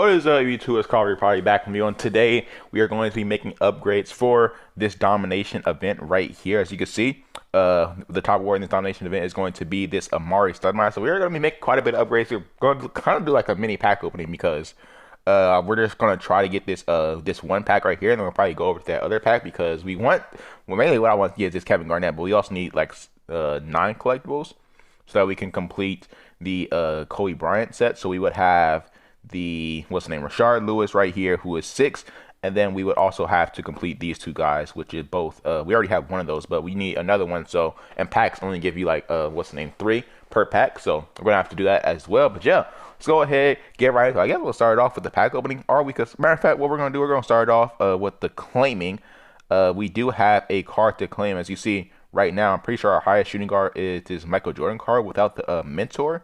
What is up, YouTube? It's Carver, probably back with me on today. We are going to be making upgrades for this Domination event right here. As you can see, the top award in this Domination event is going to be this Amari Studmeier. So we are going to be making quite a bit of upgrades. We're going to kind of do like a mini pack opening because we're just going to try to get this one pack right here, and then we'll probably go over to that other pack because mainly what I want to get is this Kevin Garnett, but we also need like 9 collectibles so that we can complete the Kobe Bryant set. So we would have the Rashard Lewis right here, who is 6, and then we would also have to complete these two guys, which is both. We already have one of those, but we need another one. So, and packs only give you like 3 per pack. So we're gonna have to do that as well. But yeah, let's go ahead, get right into it. I guess we'll start off with the pack opening, or we could. Matter of fact, what we're gonna do, we're gonna start off with the claiming. We do have a card to claim, as you see right now. I'm pretty sure our highest shooting guard is this Michael Jordan card without the mentor.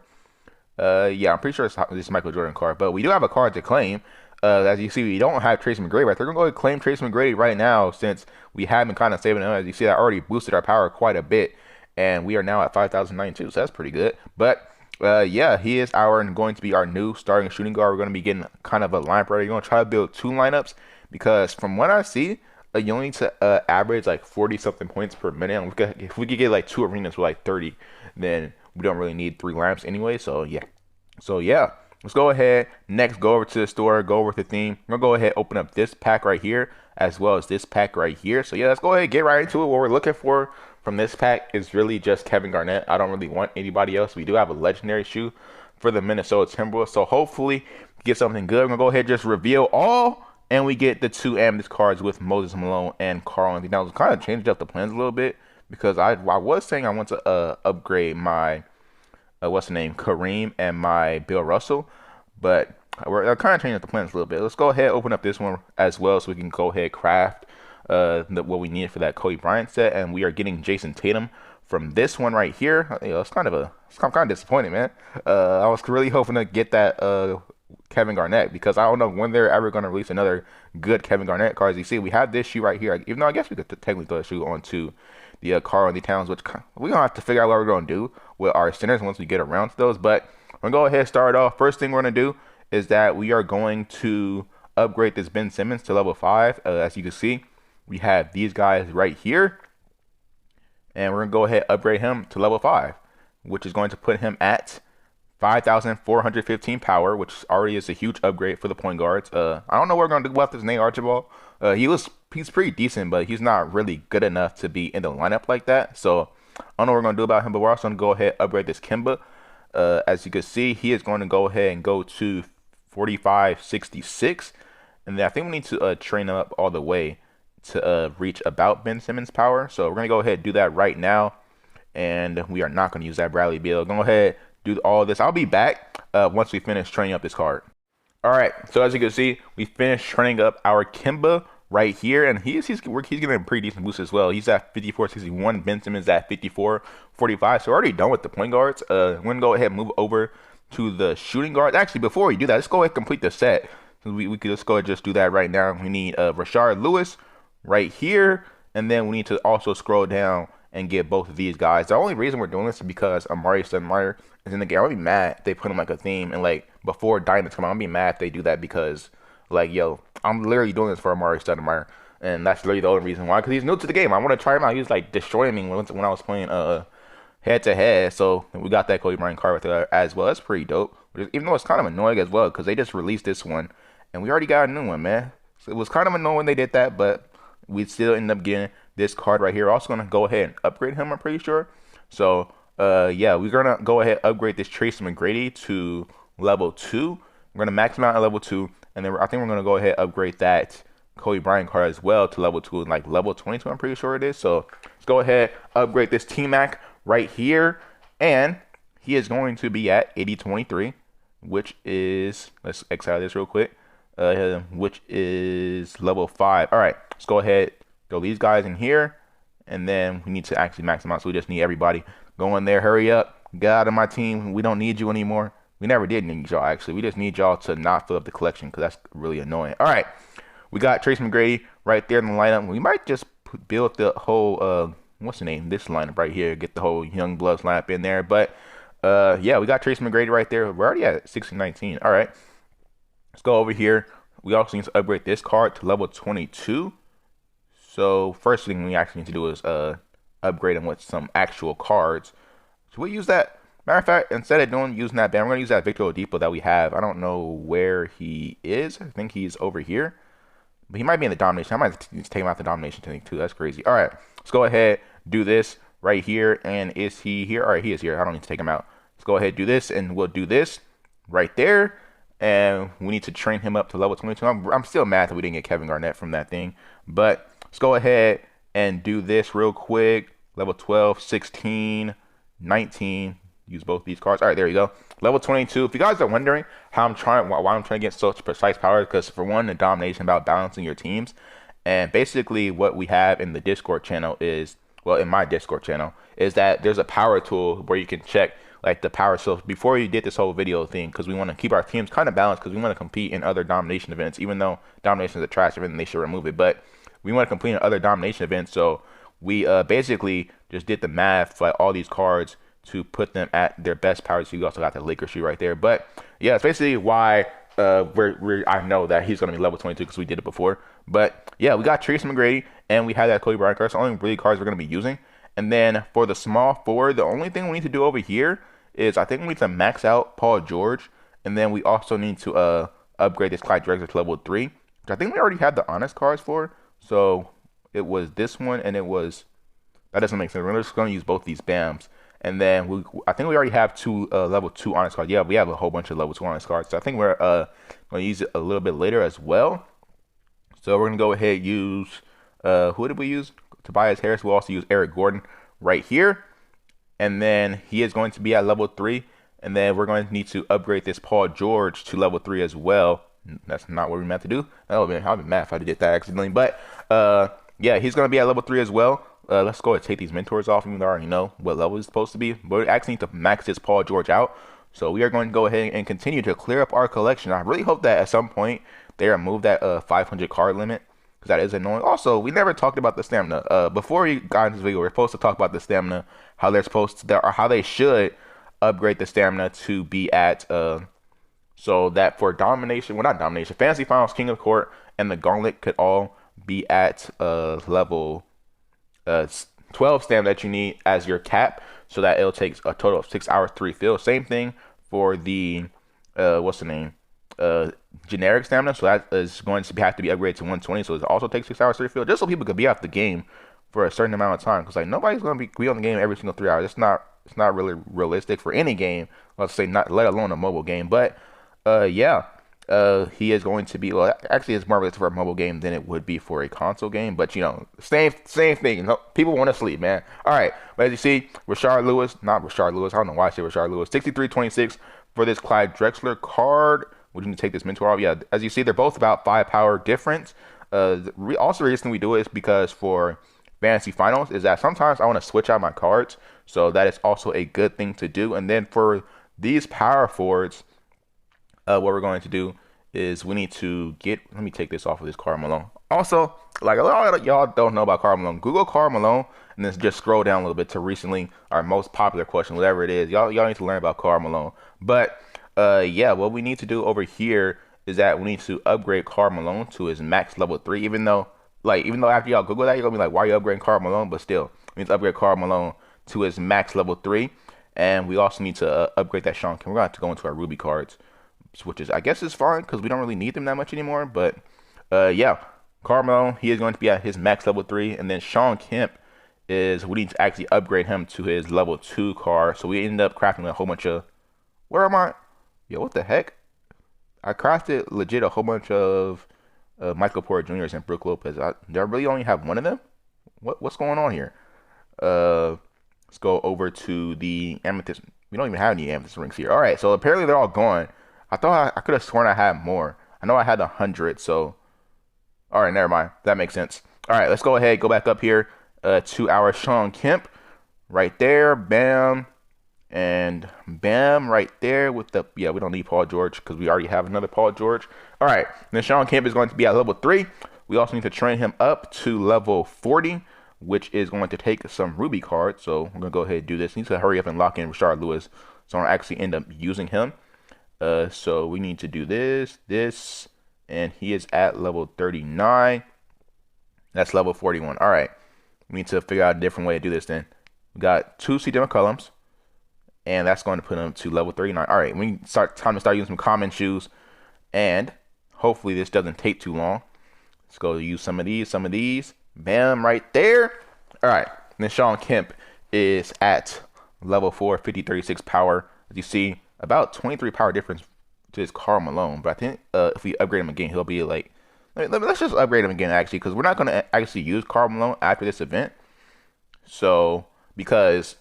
Yeah, I'm pretty sure it's this Michael Jordan card, but we do have a card to claim. As you see, we don't have Tracy McGrady right. They're gonna go ahead and claim Tracy McGrady right now since we have been kind of saving him. As you see, that already boosted our power quite a bit, and we are now at 5,092, so that's pretty good. But yeah, he is going to be our new starting shooting guard. We're gonna be getting kind of a lineup ready. We're gonna try to build 2 lineups because from what I see, you only need to average like 40 something points per minute. And if we could get like 2 arenas with like 30, then we don't really need 3 lamps anyway. So yeah, let's go ahead. Next, go over to the store, go over to the theme. I'm gonna go ahead, open up this pack right here as well as this pack right here. So yeah, let's go ahead, get right into it. What we're looking for from this pack is really just Kevin Garnett. I don't really want anybody else. We do have a legendary shoe for the Minnesota Timberwolves, so hopefully get something good. I'm gonna go ahead and just reveal all, and we get the 2 amethyst cards with Moses Malone and Karl Anthony. Now, I was kind of changed up the plans a little bit because I was saying I want to upgrade my Kareem and my Bill Russell, but we're kind of changing the plans a little bit. Let's go ahead, open up this one as well, so we can go ahead craft what we need for that Kobe Bryant set, and we are getting Jason Tatum from this one right here. You know, I'm kind of disappointed, man. I was really hoping to get that Kevin Garnett because I don't know when they're ever going to release another good Kevin Garnett card. As you see, we have this shoe right here. Even though I guess we could technically throw the shoe onto the Karl Anthony Towns, which we're gonna have to figure out what we're gonna do with our centers once we get around to those. But I'm gonna go ahead and start off. First thing we're gonna do is that we are going to upgrade this Ben Simmons to level 5. As you can see, we have these guys right here, and we're gonna go ahead and upgrade him to level 5, which is going to put him at 5,415 power, which already is a huge upgrade for the point guards. I don't know what we're gonna do about this Nate Archibald. He's pretty decent, but he's not really good enough to be in the lineup like that. So I don't know what we're gonna do about him, but we're also gonna go ahead and upgrade this Kimba. As you can see, he is going to go ahead and go to 4566, and then I think we need to train him up all the way to reach about Ben Simmons' power. So we're gonna go ahead and do that right now, and we are not gonna use that Bradley Beal. Go ahead, do all this. I'll be back once we finish training up this card. All right, so as you can see, we finished training up our Kimba right here, and he's getting a pretty decent boost as well. He's at 5461. Ben Simmons at 5445. So we're already done with the point guards. We're gonna go ahead and move over to the shooting guards. Actually, before we do that, let's go ahead and complete the set. So we could just go ahead and just do that right now. We need Rashard Lewis right here, and then we need to also scroll down and get both of these guys. The only reason we're doing this is because Amari Stoudemire is in the game. I'll be mad if they put him like a theme and like before Diamonds come out. I'll be mad if they do that because like, yo, I'm literally doing this for Amari Stoudemire, and that's literally the only reason why. Because he's new to the game. I want to try him out. He was like destroying me when I was playing head to head. So we got that Kobe Bryant card right there as well. That's pretty dope. Even though it's kind of annoying as well because they just released this one and we already got a new one, man. So it was kind of annoying when they did that, but we still ended up getting this card right here. Also gonna go ahead and upgrade him, I'm pretty sure. So yeah, we're gonna go ahead and upgrade this Tracy McGrady to level 2. We're gonna max him out at level 2, and then I think we're gonna go ahead and upgrade that Kobe Bryant card as well to level 2, like level 22, I'm pretty sure it is. So let's go ahead, upgrade this T-Mac right here, and he is going to be at 8023, which is, let's exile this real quick, which is level 5. All right, let's go ahead, throw these guys in here, and then we need to actually max them out. So we just need everybody go in there, hurry up, get out of my team. We don't need you anymore. We never did need y'all, actually. We just need y'all to not fill up the collection because that's really annoying. All right, we got Tracy McGrady right there in the lineup. We might just build the whole, what's the name? This lineup right here. Get the whole Young Bloods lineup in there. But, yeah, we got Tracy McGrady right there. We're already at 1619. All right. Let's go over here. We also need to upgrade this card to level 22. So first thing we actually need to do is upgrade him with some actual cards. Should we use that? Matter of fact, instead of using that band, we're gonna use that Victor Oladipo that we have. I don't know where he is. I think he's over here, but he might be in the domination. I might take him out the domination technique too. That's crazy. All right, let's go ahead, do this right here. And is he here? All right, he is here. I don't need to take him out. Let's go ahead, do this, and we'll do this right there. And we need to train him up to level 22. I'm still mad that we didn't get Kevin Garnett from that thing, but let's go ahead and do this real quick. Level 12, 16, 19. Use both these cards. All right, there you go. Level 22. If you guys are wondering why I'm trying to get such precise powers, because for one, the domination about balancing your teams, and basically what we have in the Discord channel is, well, in my Discord channel, is that there's a power tool where you can check like the power. So before you did this whole video thing, because we want to keep our teams kind of balanced, because we want to compete in other domination events, even though domination is a trash event and they should remove it, but we want to compete in other domination events. So we basically just did the math for like, all these cards to put them at their best power. So you also got the Lakers shoe right there. But yeah, it's basically why I know that he's going to be level 22 because we did it before. But yeah, we got Tracy McGrady and we have that Kobe Bryant card. So only really cards we're going to be using. And then for the small forward, the only thing we need to do over here is I think we need to max out Paul George. And then we also need to upgrade this Clyde Drexler to level 3, which I think we already had the honest cards for. So it was this one and it was, that doesn't make sense. We're just going to use both these BAMs. And then I think we already have two level 2 honest cards. Yeah, we have a whole bunch of level 2 honest cards. So I think we're going to use it a little bit later as well. So we're going to go ahead and use, who did we use? Tobias Harris. We'll also use Eric Gordon right here. And then he is going to be at level 3. And then we're going to need to upgrade this Paul George to level 3 as well. That's not what we meant to do. Oh man, I'd be mad if I did that accidentally. But yeah, he's going to be at level 3 as well. Let's go ahead and take these mentors off, even though I already know what level it's supposed to be. But we actually need to max this Paul George out. So we are going to go ahead and continue to clear up our collection. I really hope that at some point they remove that 500 card limit, because that is annoying. Also, we never talked about the stamina. Before we got into this video, we're supposed to talk about the stamina, how they're supposed to, or how they should upgrade the stamina to be at, so that for domination, well not domination, fantasy finals, king of court, and the gauntlet could all be at level 12 stamina that you need as your cap, so that it'll take a total of 6 hours to refill. Same thing for the what's the name, generic stamina, so that is going to have to be upgraded to 120, so it also takes 6 hours to refill, just so people could be off the game for a certain amount of time, because like nobody's going to be on the game every single 3 hours. It's not really realistic for any game, let's say, not let alone a mobile game. But yeah, he is going to be, well, actually it's more realistic for a mobile game than it would be for a console game, but you know, same thing. You know, people want to sleep, man. All right, but as you see, Rashard Lewis, I don't know why I say Rashard Lewis, 63-26 for this Clyde Drexler card. We need to take this mentor off. Yeah, as you see, they're both about 5 power difference. Also, the reason we do it is because for fantasy finals is that sometimes I want to switch out my cards, so that is also a good thing to do. And then for these power forwards, what we're going to do is we need to get, let me take this off of this Karl Malone. Also, like a lot of y'all don't know about Karl Malone, Google Karl Malone and then just scroll down a little bit to recently our most popular question, whatever it is. Y'all need to learn about Karl Malone. But yeah, what we need to do over here is that we need to upgrade Karl Malone to his max level 3, even though after y'all Google that, you're gonna be like, why are you upgrading Karl Malone? But still, we need to upgrade Karl Malone to his max level 3. And we also need to upgrade that Sean Kemp. We're gonna have to go into our Ruby cards, which is, I guess, is fine because we don't really need them that much anymore. But yeah, Karl Malone, he is going to be at his max level 3. And then Sean Kemp is, we need to actually upgrade him to his level 2 card. So we end up crafting a whole bunch of, where am I? Yo, what the heck? I crafted legit a whole bunch of Michael Porter Jr.'s and Brook Lopez. Do I really only have one of them? What's going on here? Let's go over to the amethyst. We don't even have any amethyst rings here. All right, so apparently they're all gone. I thought I could have sworn I had more. I know I had 100, so all right, never mind. That makes sense. All right, let's go ahead, go back up here to our Sean Kemp right there. Bam. And bam, right there with the, yeah, we don't need Paul George because we already have another Paul George. All right, then Sean Kemp is going to be at level 3. We also need to train him up to level 40, which is going to take some Ruby cards. So we're going to go ahead and do this. Need to hurry up and lock in Rashard Lewis so I don't actually end up using him. So we need to do this, and he is at level 39. That's level 41. All right. We need to figure out a different way to do this then. We got 2 CJ McCollums, and that's going to put him to level 39. All right, we time to start using some common shoes, and hopefully this doesn't take too long. Let's go use some of these. Bam, right there. All right, then Sean Kemp is at level 4, 50-36 power. As you see, about 23 power difference to his Karl Malone. But I think if we upgrade him again, he'll be like, let's just upgrade him again actually, because we're not going to actually use Karl Malone after this event. So because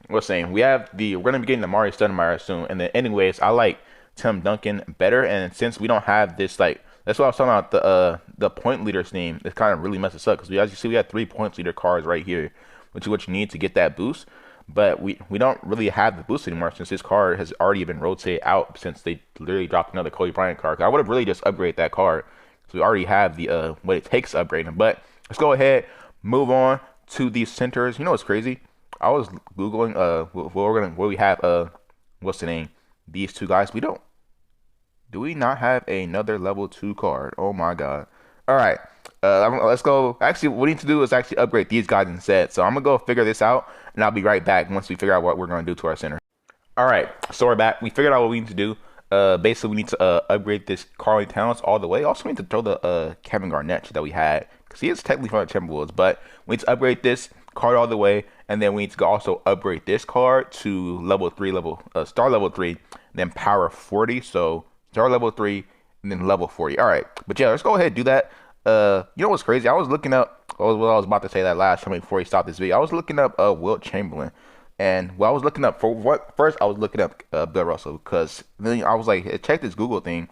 we're saying we're going to be getting the Amari Stoudemire soon, and then anyways, I like Tim Duncan better, and since we don't have this, like, that's what I was talking about, the point leader's name. It kind of really messes us up because as you see, we have 3 point leader cards right here, which is what you need to get that boost. But we don't really have the boost anymore since this card has already been rotated out since they literally dropped another Kobe Bryant card. I would have really just upgraded that card, so we already have the what it takes to upgrade them. But let's go ahead, move on to these centers. You know what's crazy? I was googling where we have what's the name? These 2 guys. Do we not have another level 2 card? Oh my god. All right. Let's go. Actually, what we need to do is actually upgrade these guys instead. So I'm gonna go figure this out, and I'll be right back once we figure out what we're gonna do to our center. All right, so we're back. We figured out what we need to do. Basically, we need to upgrade this Karl Towns all the way. Also, we need to throw the Kevin Garnett that we had, because he is technically from the Timberwolves. But we need to upgrade this card all the way, and then we need to also upgrade this card to level 3, star level 3, then power 40. So star level 3, and then level 40. All right, but yeah, let's go ahead and do that. You know what's crazy? I was looking up. Well, I was about to say that last time before we stopped this video. I was looking up Wilt Chamberlain, and I was looking up for what first. I was looking up Bill Russell, because then I was like, check this Google thing,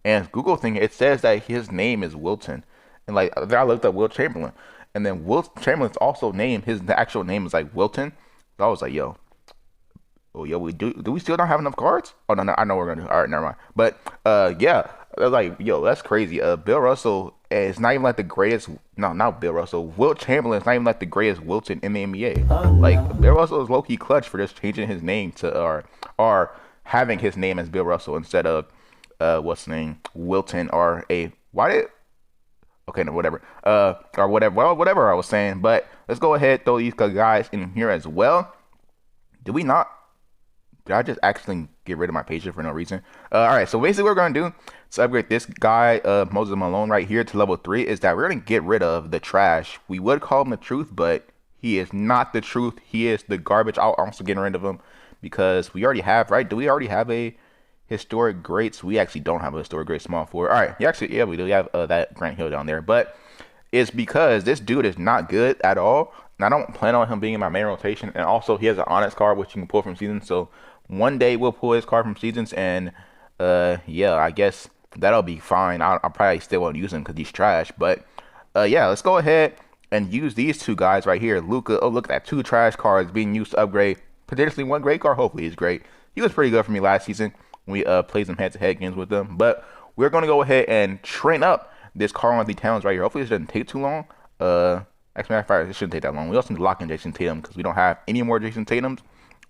and Google thing, it says that his name is Wilton, and like then I looked up Wilt Chamberlain, and then Wilt Chamberlain's also name, his actual name is like Wilton. So I was like, yo, we do we still not have enough cards? Oh no, I know what we're gonna do. All right, never mind. But yeah, I was like, yo, that's crazy. Bill Russell is not even like the greatest. No, not Bill Russell. Wilt Chamberlain is not even like the greatest Wilton in the NBA. Like, Bill Russell is low key clutch for just changing his name to or having his name as Bill Russell instead of what's the name, Wilton, or a why did. Okay, no, whatever. Or whatever. Well, whatever I was saying. But let's go ahead, throw these guys in here as well. Did we not? Did I just actually get rid of my pager for no reason? All right, so basically what we're going to do to upgrade this guy, Moses Malone, right here to level 3 is that we're going to get rid of the trash. We would call him the truth, but he is not the truth. He is the garbage. I'll also get rid of him because we already have, right? Do we already have a historic greats? We actually don't have a historic great small forward. All right, yeah, we do. We have that Grant Hill down there, but it's because this dude is not good at all. And I don't plan on him being in my main rotation. And also, he has an honest card, which you can pull from seasons. So one day we'll pull his card from seasons, and yeah, I guess that'll be fine. I'll probably still won't use him because he's trash. But yeah, let's go ahead and use these 2 guys right here. Luka. Oh, look at that, 2 trash cards being used to upgrade potentially 1 great card. Hopefully, he's great. He was pretty good for me last season. We played some head-to-head games with them. But we're gonna go ahead and train up this Karl Towns right here. Hopefully, this doesn't take too long. Actually, it shouldn't take that long. We also need to lock in Jason Tatum because we don't have any more Jason Tatums.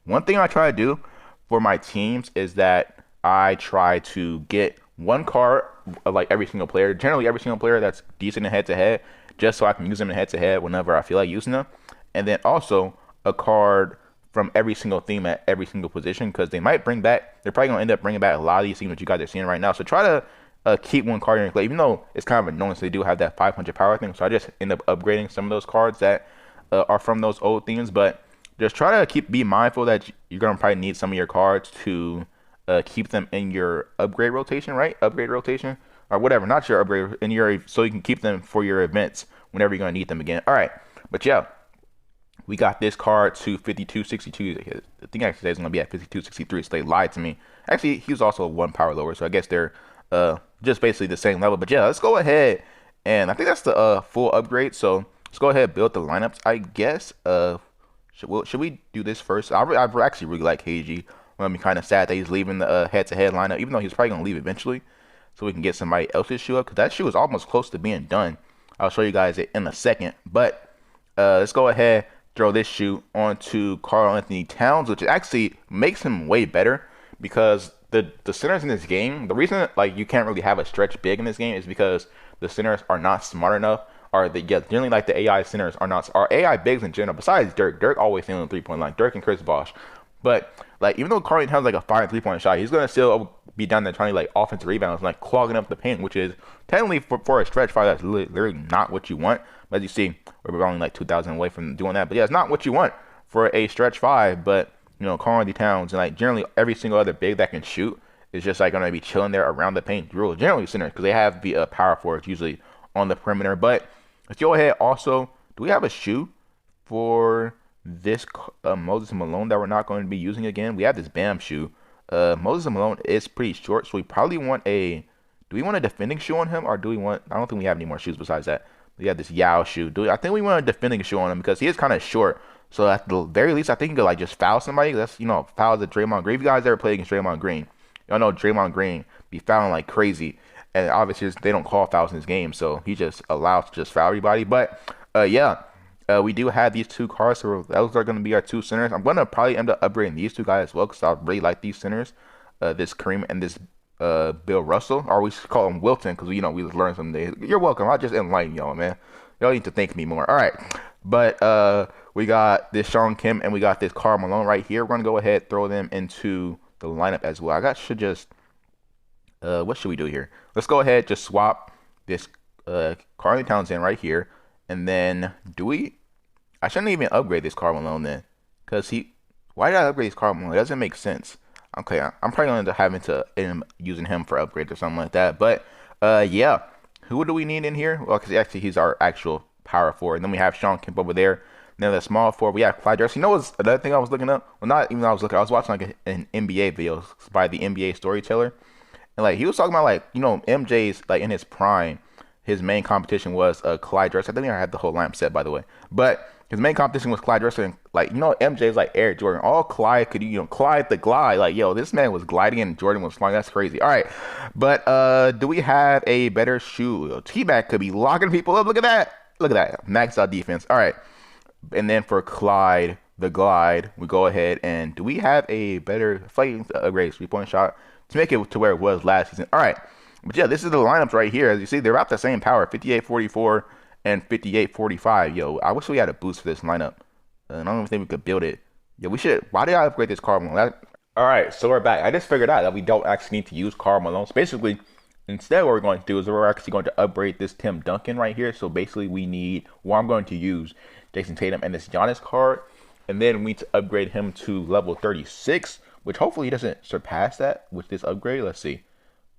One thing I try to do for my teams is that I try to get 1 card of like every single player, generally every single player that's decent in head-to-head, just so I can use them in head-to-head whenever I feel like using them. And then also a card from every single theme at every single position, because they're probably going to end up bringing back a lot of these themes that you guys are seeing right now. So try to keep 1 card in your play, even though it's kind of annoying, so they do have that 500 power thing. So I just end up upgrading some of those cards that are from those old themes, but just try to be mindful that you're going to probably need some of your cards to keep them in your upgrade rotation, right? Upgrade rotation or whatever, not your upgrade, so you can keep them for your events whenever you're going to need them again. All right, but yeah, we got this card to 5262. I think actually it's going to be at 5263, so they lied to me. Actually, he was also 1 power lower, so I guess they're just basically the same level. But yeah, let's go ahead, and I think that's the full upgrade. So let's go ahead and build the lineups, I guess. Should we do this first? I actually really like KG. I'm kind of sad that he's leaving the head-to-head lineup, even though he's probably going to leave eventually, so we can get somebody else's shoe up, because that shoe is almost close to being done. I'll show you guys it in a second. But let's go ahead, throw this shoe onto Karl Towns, which actually makes him way better, because the centers in this game, the reason like you can't really have a stretch big in this game is because the centers are not smart enough. Or the generally like the AI centers are not are AI bigs in general. Besides Dirk, Dirk always staying on the 3-point line. Dirk and Chris Bosh. But like even though Carly has like a fire 3-point shot, he's gonna still be down there trying to like offensive rebounds, like clogging up the paint, which is technically for a stretch five, that's literally not what you want. But as you see, we're only like 2,000 away from doing that. But yeah, it's not what you want for a stretch five. But you know, Carly Towns and like generally every single other big that can shoot is just like gonna be chilling there around the paint. Generally centers because they have the power forwards usually on the perimeter. But let's go ahead. Also, do we have a shoe for this Moses Malone that we're not going to be using again? We have this Bam shoe. Moses Malone is pretty short, so we probably want a. Do we want a defending shoe on him, or do we want? I don't think we have any more shoes besides that. We have this Yao shoe. I think we want a defending shoe on him because he is kind of short. So at the very least, I think he could like just foul somebody. That's foul the Draymond Green. If you guys ever played against Draymond Green, y'all know Draymond Green be fouling like crazy. And obviously, they don't call fouls in this game, so he just allows to just foul everybody. But, yeah, we do have these two cars, so those are going to be our two centers. I'm going to probably end up upgrading these two guys as well, because I really like these centers, this Kareem and this Bill Russell. Or we should call him Wilton, because, we learned some days. You're welcome. I just enlighten y'all, man. Y'all need to thank me more. All right. But we got this Sean Kim, and we got this Karl Malone right here. We're going to go ahead and throw them into the lineup as well. Should just... what should we do here? Let's go ahead, just swap this Karl Towns in right here. And then I shouldn't even upgrade this Karl Malone then. Because why did I upgrade this Karl Malone? It doesn't make sense. Okay, I'm probably going to end up using him for upgrades or something like that. But, yeah. Who do we need in here? Well, because actually he's our actual power forward. And then we have Sean Kemp over there. And then the small forward, we have Clyde Drexler. You know what's another thing I was looking up? Well, not even I was watching like an NBA video by the NBA storyteller. And like he was talking about like, MJ's like in his prime, his main competition was Clyde Drexler. I think I had the whole lineup set by the way. But his main competition was Clyde Drexler, and like MJ's like Air Jordan. All Clyde could Clyde the glide. Like, yo, this man was gliding and Jordan was flying. That's crazy. All right. But do we have a better shoe? T-Mac could be locking people up. Look at that. Look at that. Max out defense. All right. And then for Clyde the glide, we go ahead and do we have a better fighting upgrade 3-point shot to make it to where it was last season? All right. But yeah, this is the lineups right here. As you see, they're about the same power, 58-44 and 58-45. Yo, I wish we had a boost for this lineup. I don't even think we could build it. Yeah, we should. Why did I upgrade this Karl Malone? All right, so we're back. I just figured out that we don't actually need to use Karl Malone. So basically, instead what we're going to do is we're actually going to upgrade this Tim Duncan right here. So basically, I'm going to use Jason Tatum and this Giannis card. And then we need to upgrade him to level 36, which hopefully he doesn't surpass that with this upgrade. Let's see.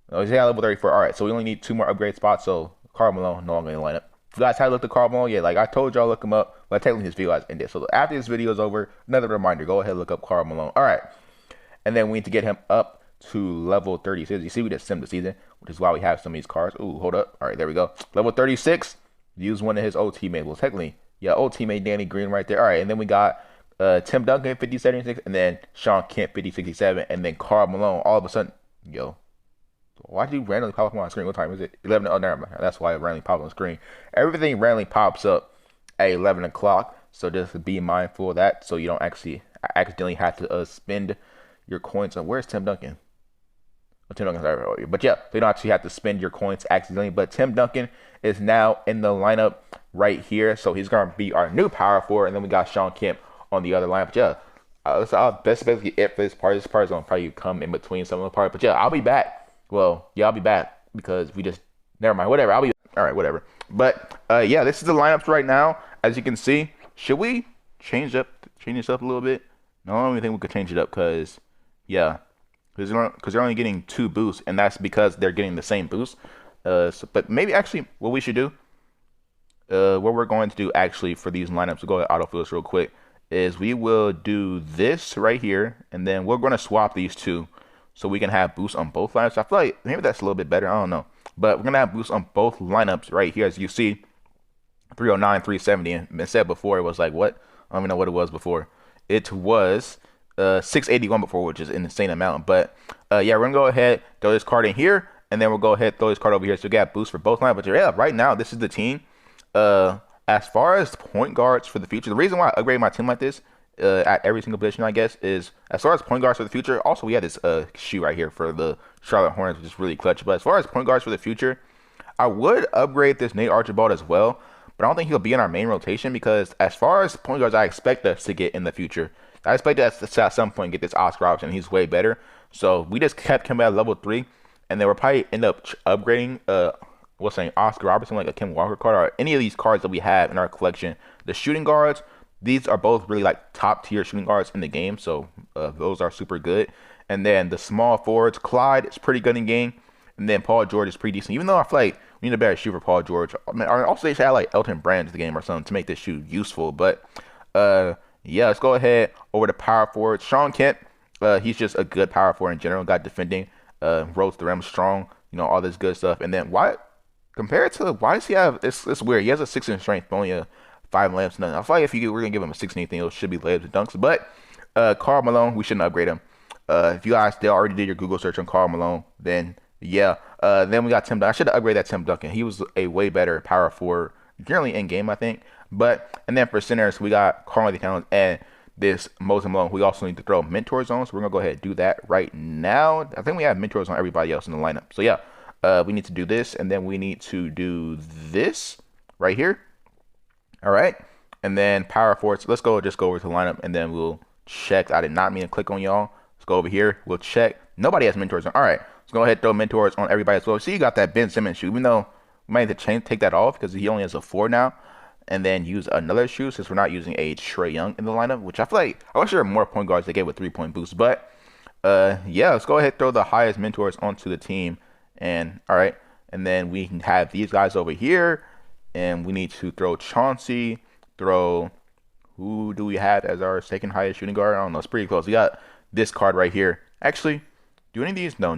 Oh, he's at level 34. All right, so we only need 2 more upgrade spots. So Karl Malone no longer in the lineup. If you guys had looked at Karl Malone, yeah, like I told y'all, look him up. But technically his video has ended. So after this video is over, another reminder, go ahead and look up Karl Malone. All right, and then we need to get him up to level 36. You see, we just simmed the season, which is why we have some of these cards. Ooh, hold up. All right, there we go. Level 36. Use one of his old teammates. Well, technically, yeah, old teammate Danny Green right there. All right, and then we got Tim Duncan 50-76, and then Sean Kemp 50-67, and then Karl Malone. All of a sudden, yo, why did you randomly pop up on my screen? What time is it? 11. Oh, never mind. That's why it randomly popped on the screen. Everything randomly pops up at 11 o'clock. So just be mindful of that, so you don't accidentally have to spend your coins on. Where's Tim Duncan? Oh, Tim Duncan's already. But yeah, so you don't actually have to spend your coins accidentally. But Tim Duncan is now in the lineup right here, so he's gonna be our new power forward. And then we got Sean Kemp on the other lineup. But yeah, that's basically it for this part. This part is gonna probably come in between some of the parts. But yeah, I'll be back. Well, yeah, I'll be back because never mind. Whatever. All right, whatever. But yeah, this is the lineups right now. As you can see, should we change this up a little bit? No, I don't even think we could change it up because they're only getting 2 boosts, and that's because they're getting the same boost. But maybe actually what we should do, what we're going to do actually for these lineups, we'll go to autofills real quick, is we will do this right here, and then we're going to swap these two so we can have boosts on both lineups. I feel like maybe that's a little bit better. I don't know. But we're going to have boosts on both lineups right here. As you see, 309, 370. And it said before it was like what? I don't even know what it was before. It was 681 before, which is an insane amount. But yeah, we're going to go ahead, throw this card in here, and then we'll go ahead, throw this card over here. So we got boosts for both lineups. But yeah, right now, this is the team. As far as point guards for the future, the reason why I upgrade my team like this at every single position, I guess, is as far as point guards for the future. Also, we had this shoe right here for the Charlotte Hornets, which is really clutch. But as far as point guards for the future, I would upgrade this Nate Archibald as well, but I don't think he'll be in our main rotation because as far as point guards, I expect us to get in the future. I expect us to at some point get this Oscar Robertson. He's way better. So we just kept him at level 3, and then we'll probably end up upgrading what's saying Oscar Robertson, like a Kim Walker card, or any of these cards that we have in our collection. The shooting guards, these are both really like top tier shooting guards in the game, so those are super good. And then the small forwards, Clyde is pretty good in game, and then Paul George is pretty decent. Even though I feel like we need a better shoe for Paul George. I mean, also they should have like Elton Brand in the game or something to make this shoe useful. But yeah, let's go ahead over to power forward. Sean Kemp, he's just a good power forward in general. Got defending, rose the rim strong, you know, all this good stuff. And then why does he have it's weird. He has a 6 in strength, but only a 5 layups. Nothing. I feel like if we're gonna give him a 6 anything, it should be layups and dunks. But Karl Malone, we shouldn't upgrade him. If you guys still already did your Google search on Karl Malone, then yeah. Then we got Tim Duncan. I should have upgraded that Tim Duncan. He was a way better power forward, generally in game, I think. And then for centers, we got Karl-Anthony Towns and this Moses Malone. We also need to throw mentors on, so we're gonna go ahead and do that right now. I think we have mentors on everybody else in the lineup. So yeah, we need to do this, and then we need to do this right here. All right, and then power forwards. Let's just go over to the lineup, and then we'll check. I did not mean to click on y'all. Let's go over here. We'll check. Nobody has mentors on. All right, let's go ahead and throw mentors on everybody as well. See, you got that Ben Simmons shoe, even though we might need to take that off because he only has a 4 now. And then use another shoe since we're not using a Trae Young in the lineup, which I feel like I wish there were more point guards that gave a 3-point boost. But yeah, let's go ahead and throw the highest mentors onto the team. And all right, and then we can have these guys over here, and we need to throw Chauncey. Who do we have as our second highest shooting guard? I don't know. It's pretty close. We got this card right here. Actually, do any of these? No,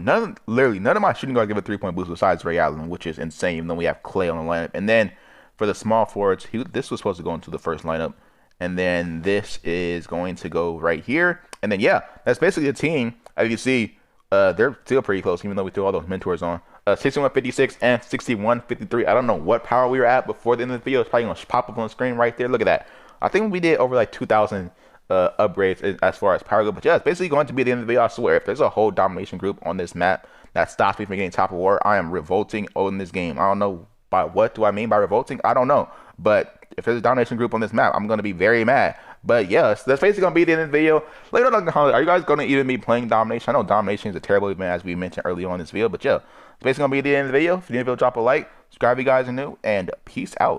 literally none of my shooting guards give a 3-point boost besides Ray Allen, which is insane. Then we have Clay on the lineup, and then for the small forwards, this was supposed to go into the first lineup. And then this is going to go right here. And then, yeah, that's basically the team. As you see, they're still pretty close, even though we threw all those mentors on. 61-56 and 61-53. I don't know what power we were at before the end of the video. It's probably going to pop up on the screen right there. Look at that. I think we did over like 2,000 upgrades as far as power go. But yeah, it's basically going to be the end of the video. I swear, if there's a whole domination group on this map that stops me from getting top of war, I am revolting on this game. I don't know. By what do I mean by revolting? I don't know. But if there's a domination group on this map, I'm going to be very mad. But yeah, so that's basically going to be the end of the video. Later on in the comments, are you guys going to even be playing Domination? I know Domination is a terrible event, as we mentioned earlier on in this video. But yeah, it's basically going to be the end of the video. If you didn't, drop a like, subscribe if you guys are new, and peace out.